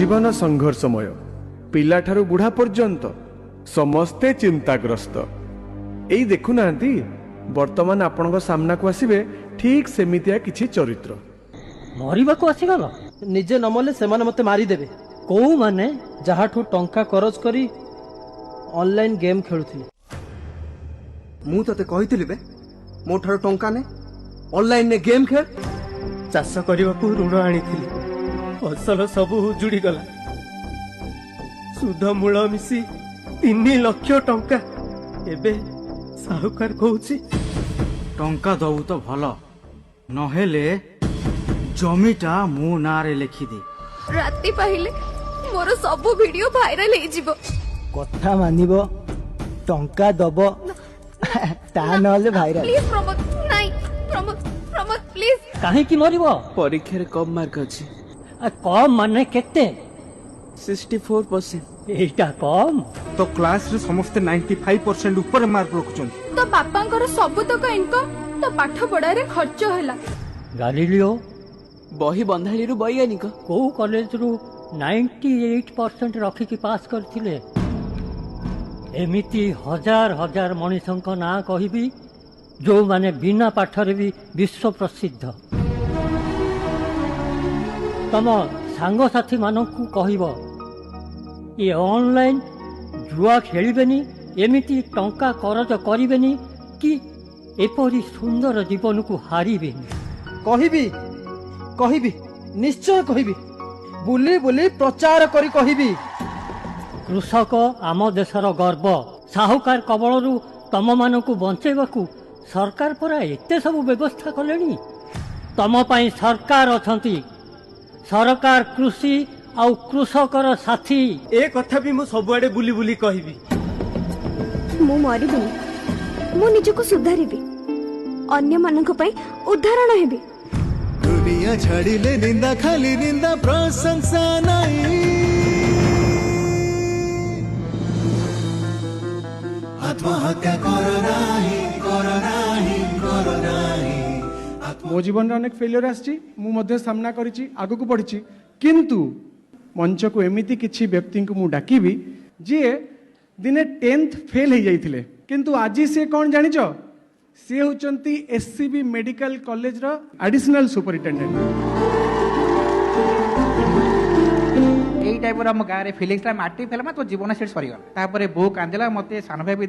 जीवन संघर्षमय पिला ठारू बुढ़ा पर्यंत समस्ते चिंताग्रस्त एई देखुना वर्तमान आपण सामना को आसबे ठीक सेमितिया किछि चरित्र मरिबा को आसीगल निजे नमले सेमाने मते मारिदेबे कौ माने जहाठू टंका करज करी ऑनलाइन गेम खेलुथिले मु तते कहितली बे मो ठार टंका ने ऑनलाइन ने गेम खेल चाष करने को ऋण आनी फसल सब उजुड़ी गला सुध मूल मिसी 3 लाख टंका एबे साहुकार कहूची टंका दबु तो भल नहेले जमीटा मो नारे लिखि दे राति पाहिले मोर सब वीडियो वायरल हे जिवो कथा मानिबो टंका दबो ता नले भाइराल प्लीज प्रमोद नहीं प्रमोद प्रमोद प्लीज काहे की मरिबो परीक्षा रे कम मार्क अछि कम माने केते 64% एटा कम तो क्लास रे समस्त 95% ऊपर मार्क रखुचन तो बापांकर सब तक इनकम तो पाठ पढ़ा रे खर्च होला गालिलियो बही बंधाली रु वैज्ञानिक को कॉलेज रु 98% रखी की पास करथिले एमिति हजार हजार मनीषंक ना कहिबी जो माने बिना पाठरे भी विश्व प्रसिद्ध तम सांग साथी मानकु कहिबो ये ऑनलाइन जुआ खेलिबेनी एमिति टंका करज करिबेनी कि एपरी सुंदर जीवन को हारिबेनी कहिबी कहिबी निश्चय कहिबी बुली बुली प्रचार करी कहिबी कृषक आम देशर गर्व साहुकार कबलरू तम मानकु बंचेबाकू सरकार परा एते सब व्यवस्था कलेनी तम पाई सरकार अछंती सरकार कृषि आउ कृषकर साथी ए कथा भी मु सबुआडे बुली बुली कहिबी मु मरिबिनी मु निजको सुधारिबी अन्य मानक पई उदाहरण हेबी दुनिया छाड़िले निंदा खाली निंदा प्रशंसा नहीं आत्महत्या करो नहीं करो नहीं करो नहीं मो जीवन अनेक फेलियर आछि मु मध्ये सामना करिछि आगु को पढिछि किंतु मंच को एमिति किछि व्यक्ति को मु डाकिबी जे दिने 10th फेल हो जाइथिले किंतु आज से कौन जानिछ से होचंती एससीबी मेडिकल कॉलेज रो एडिशनल सुपरिटेंडेंट टाइप हम गाँव में फिलिंग्स माटी फेलमा तो जीवन से सरीगला बो कांदेला मत सान भाई